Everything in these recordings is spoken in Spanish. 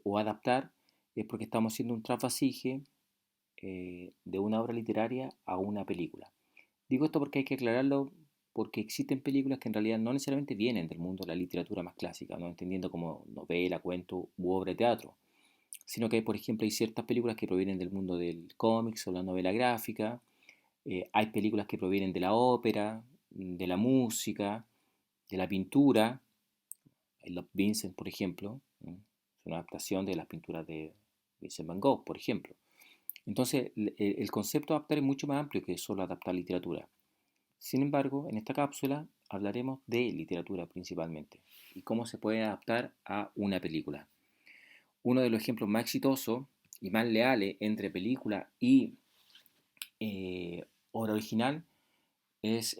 o adaptar es porque estamos haciendo un trasvasije de una obra literaria a una película. Digo esto porque hay que aclararlo, porque existen películas que en realidad no necesariamente vienen del mundo de la literatura más clásica, ¿no? Entendiendo como novela, cuento u obra de teatro, sino que, por ejemplo, hay ciertas películas que provienen del mundo del cómics o la novela gráfica, hay películas que provienen de la ópera, de la música, de la pintura. El Love Vincent, por ejemplo, ¿no? Es una adaptación de las pinturas de Vincent Van Gogh, por ejemplo. Entonces, el concepto de adaptar es mucho más amplio que solo adaptar literatura. Sin embargo, en esta cápsula hablaremos de literatura principalmente y cómo se puede adaptar a una película. Uno de los ejemplos más exitosos y más leales entre película y obra original es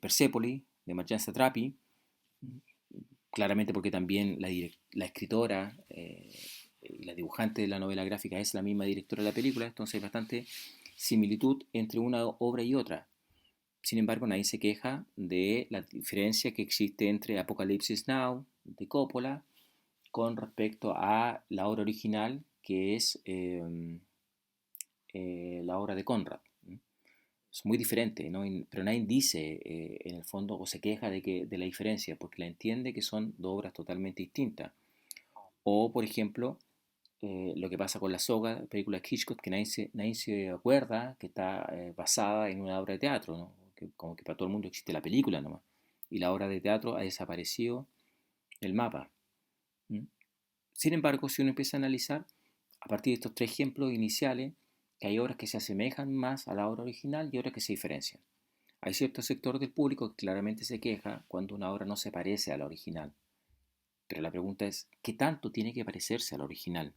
Persepolis de Marjane Satrapi, claramente porque también la escritora y la dibujante de la novela gráfica es la misma directora de la película, entonces hay bastante similitud entre una obra y otra. Sin embargo, nadie se queja de la diferencia que existe entre Apocalypse Now de Coppola con respecto a la obra original que es la obra de Conrad. Es muy diferente, ¿no? Pero nadie dice en el fondo o se queja de la diferencia porque la entiende que son dos obras totalmente distintas. O, por ejemplo, lo que pasa con La Soga, película de Hitchcock, que nadie se acuerda que está basada en una obra de teatro, ¿no? Como que para todo el mundo existe la película nomás. Y la obra de teatro ha desaparecido del mapa. ¿Mm? Sin embargo, si uno empieza a analizar, a partir de estos tres ejemplos iniciales, que hay obras que se asemejan más a la obra original y otras que se diferencian. Hay cierto sector del público que claramente se queja cuando una obra no se parece a la original. Pero la pregunta es, ¿qué tanto tiene que parecerse a la original?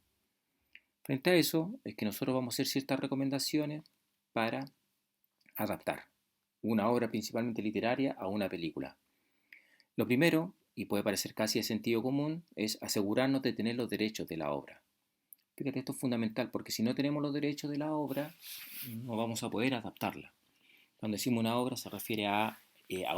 Frente a eso, es que nosotros vamos a hacer ciertas recomendaciones para adaptar una obra principalmente literaria a una película. Lo primero, y puede parecer casi de sentido común, es asegurarnos de tener los derechos de la obra. Fíjate, esto es fundamental porque si no tenemos los derechos de la obra, no vamos a poder adaptarla. Cuando decimos una obra se refiere a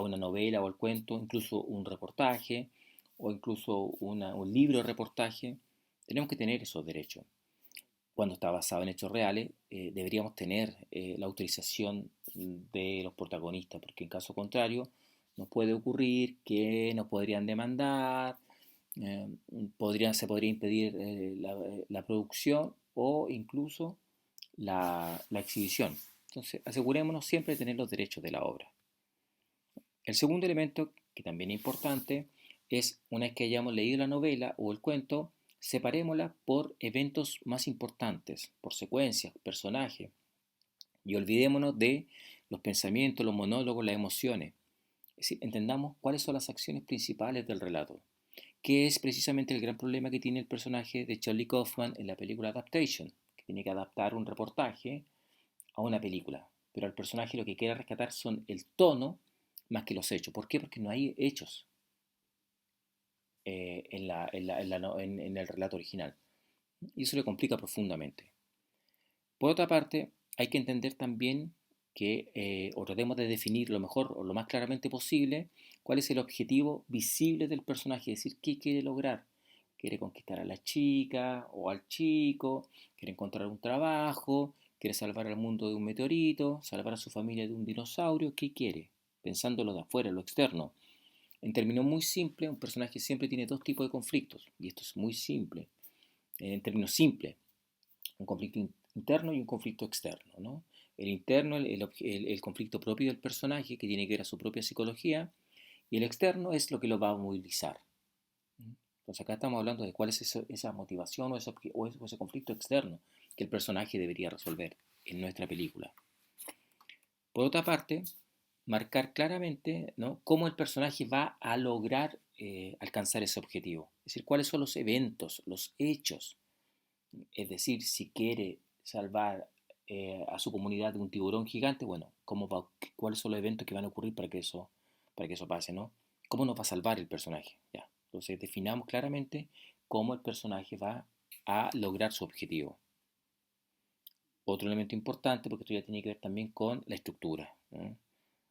una novela o al cuento, incluso un reportaje o incluso un libro de reportaje. Tenemos que tener esos derechos. Cuando está basado en hechos reales, deberíamos tener la autorización de los protagonistas, porque en caso contrario nos puede ocurrir que nos podrían demandar, eh, se podría impedir la producción o incluso la exhibición. Entonces, asegurémonos siempre de tener los derechos de la obra. El segundo elemento, que también es importante, es una vez que hayamos leído la novela o el cuento, separémosla por eventos más importantes, por secuencias, personajes, y olvidémonos de los pensamientos, los monólogos, las emociones. Es decir, entendamos cuáles son las acciones principales del relato, que es precisamente el gran problema que tiene el personaje de Charlie Kaufman en la película Adaptation, que tiene que adaptar un reportaje a una película. Pero al personaje lo que quiere rescatar son el tono más que los hechos. ¿Por qué? Porque no hay hechos en el relato original. Y eso le complica profundamente. Por otra parte, hay que entender también que, o tratemos de definir lo mejor o lo más claramente posible, cuál es el objetivo visible del personaje, es decir, qué quiere lograr. ¿Quiere conquistar a la chica o al chico? ¿Quiere encontrar un trabajo? ¿Quiere salvar al mundo de un meteorito? ¿Salvar a su familia de un dinosaurio? ¿Qué quiere? Pensándolo de afuera, lo externo. En términos muy simples, un personaje siempre tiene dos tipos de conflictos, y esto es muy simple. En términos simples, un conflicto interno y un conflicto externo, ¿no? El interno, el conflicto propio del personaje, que tiene que ver a su propia psicología, y el externo es lo que lo va a movilizar. Entonces acá estamos hablando de cuál es esa motivación o ese conflicto externo que el personaje debería resolver en nuestra película. Por otra parte, marcar claramente, ¿no?, cómo el personaje va a lograr alcanzar ese objetivo. Es decir, cuáles son los eventos, los hechos. Es decir, si quiere salvar a su comunidad de un tiburón gigante, bueno, ¿cuáles son los eventos que van a ocurrir para que eso pase, ¿no? ¿Cómo nos va a salvar el personaje? Ya. Entonces definamos claramente cómo el personaje va a lograr su objetivo. Otro elemento importante, porque esto ya tiene que ver también con la estructura, ¿no?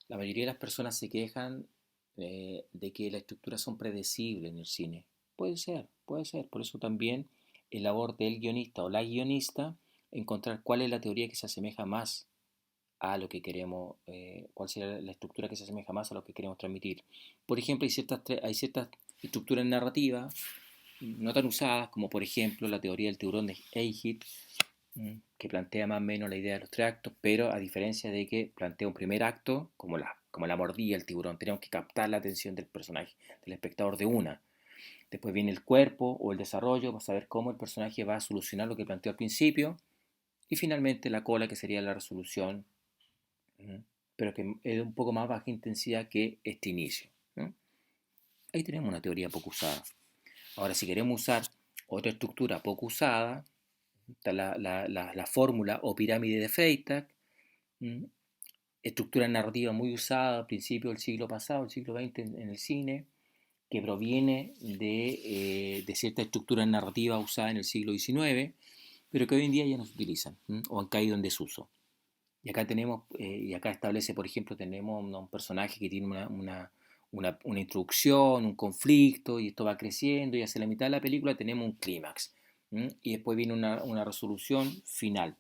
La mayoría de las personas se quejan de que las estructuras son predecibles en el cine. Puede ser, puede ser. Por eso también el labor del guionista o la guionista encontrar cuál es la teoría que se asemeja más a lo que queremos, cuál será la estructura que se asemeja más a lo que queremos transmitir. Por ejemplo, hay ciertas estructuras narrativas no tan usadas, como por ejemplo la teoría del tiburón de Eighthead, que plantea más o menos la idea de los tres actos, pero a diferencia de que plantea un primer acto, como la mordida del tiburón, tenemos que captar la atención del personaje, del espectador de una. Después viene el cuerpo o el desarrollo para saber cómo el personaje va a solucionar lo que planteó al principio. Y finalmente la cola, que sería la resolución, pero que es un poco más baja intensidad que este inicio. Ahí tenemos una teoría poco usada. Ahora, si queremos usar otra estructura poco usada, está la fórmula o pirámide de Freytag, estructura narrativa muy usada a principios del siglo pasado, el siglo XX en el cine, que proviene de cierta estructura narrativa usada en el siglo XIX, pero que hoy en día ya no se utilizan o han caído en desuso. Y acá tenemos, y acá establece, por ejemplo, tenemos un personaje que tiene una introducción, un conflicto, y esto va creciendo, y hacia la mitad de la película tenemos un clímax, y después viene una resolución final.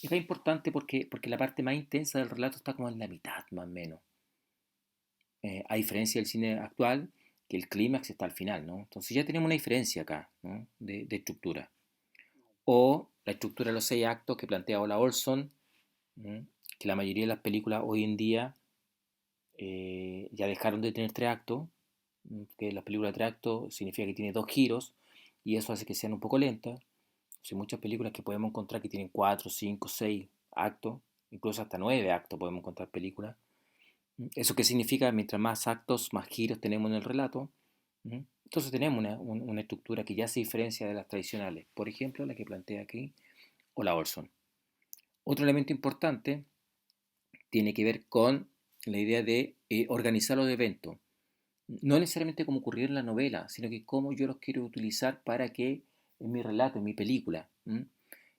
Y es importante porque la parte más intensa del relato está como en la mitad, más o menos. A diferencia del cine actual, que el clímax está al final, ¿no? Entonces ya tenemos una diferencia acá, ¿no? de estructura. O la estructura de los 6 actos que plantea Ola Olson, que la mayoría de las películas hoy en día ya dejaron de tener 3 actos, que la película de 3 actos significa que tiene 2 giros y eso hace que sean un poco lentas. Hay muchas películas que podemos encontrar que tienen 4, 5, 6 actos, incluso hasta 9 actos podemos encontrar películas. ¿Eso qué significa? Mientras más actos, más giros tenemos en el relato. Entonces tenemos una estructura que ya se diferencia de las tradicionales. Por ejemplo, la que plantea aquí Ola Olson. Otro elemento importante tiene que ver con la idea de organizar los eventos. No necesariamente como ocurrió en la novela, sino que cómo yo los quiero utilizar para que en mi relato, en mi película.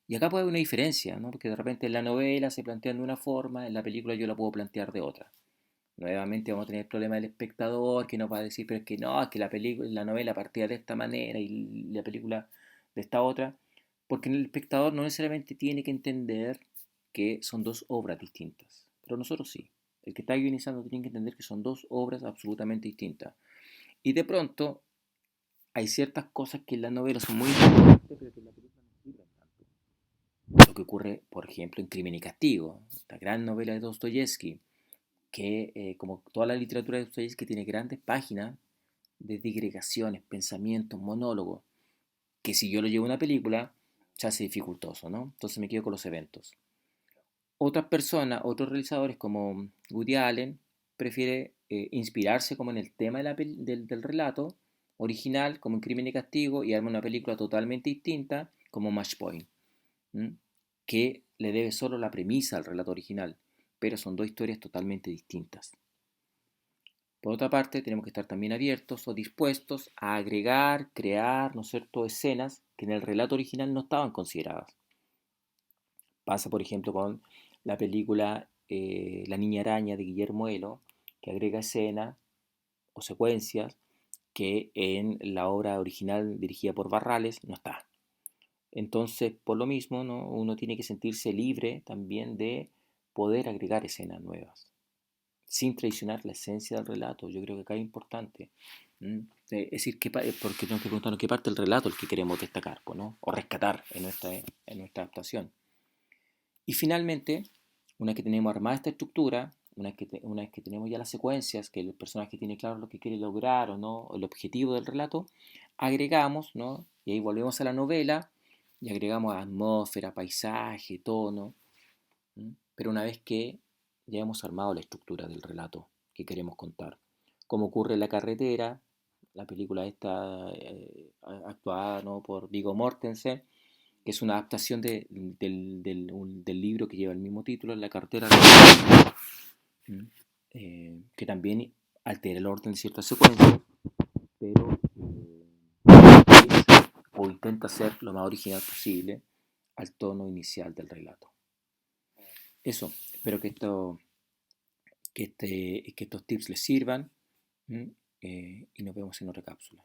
Y acá puede haber una diferencia, ¿no? Porque de repente en la novela se plantean de una forma, en la película yo la puedo plantear de otra. Nuevamente vamos a tener el problema del espectador que nos va a decir, pero es que no, es que la novela partía de esta manera y la película de esta otra, porque el espectador no necesariamente tiene que entender que son dos obras distintas, pero nosotros sí. El que está guionizando tiene que entender que son dos obras absolutamente distintas. Y de pronto hay ciertas cosas que en la novela son muy importantes, pero que en la película no sirven tanto. Lo que ocurre, por ejemplo, en Crimen y Castigo, esta gran novela de Dostoyevsky, que como toda la literatura de Dostoyevsky tiene grandes páginas de digregaciones, pensamientos, monólogos, que si yo lo llevo a una película, se hace dificultoso, ¿no? Entonces me quedo con los eventos. Otras personas, otros realizadores como Woody Allen, prefiere inspirarse como en el tema del relato original, como en Crimen y Castigo, y arma una película totalmente distinta, como Match Point, que le debe solo la premisa al relato original, pero son dos historias totalmente distintas. Por otra parte, tenemos que estar también abiertos o dispuestos a agregar, crear, ¿no es cierto?, escenas que en el relato original no estaban consideradas. Pasa, por ejemplo, con la película La Niña Araña de Guillermo Elo, que agrega escenas o secuencias que en la obra original dirigida por Barrales no está. Entonces, por lo mismo, ¿no? Uno tiene que sentirse libre también de poder agregar escenas nuevas, sin traicionar la esencia del relato. Yo creo que acá es importante. Es decir, porque tenemos que preguntarnos qué parte del relato es el que queremos destacar, ¿no? O rescatar en nuestra adaptación. Y finalmente, una vez que tenemos armada esta estructura, una vez que tenemos ya las secuencias, que el personaje tiene claro lo que quiere lograr o no, el objetivo del relato, agregamos, ¿no? Y ahí volvemos a la novela y agregamos atmósfera, paisaje, tono. Pero una vez que ya hemos armado la estructura del relato que queremos contar, como ocurre en La Carretera, la película esta actuada, ¿no?, por Viggo Mortensen, que es una adaptación del libro que lleva el mismo título, La Carretera, que también altera el orden de ciertas secuencias, pero o intenta ser lo más original posible al tono inicial del relato. Eso, espero que estos tips les sirvan, y nos vemos en otra cápsula.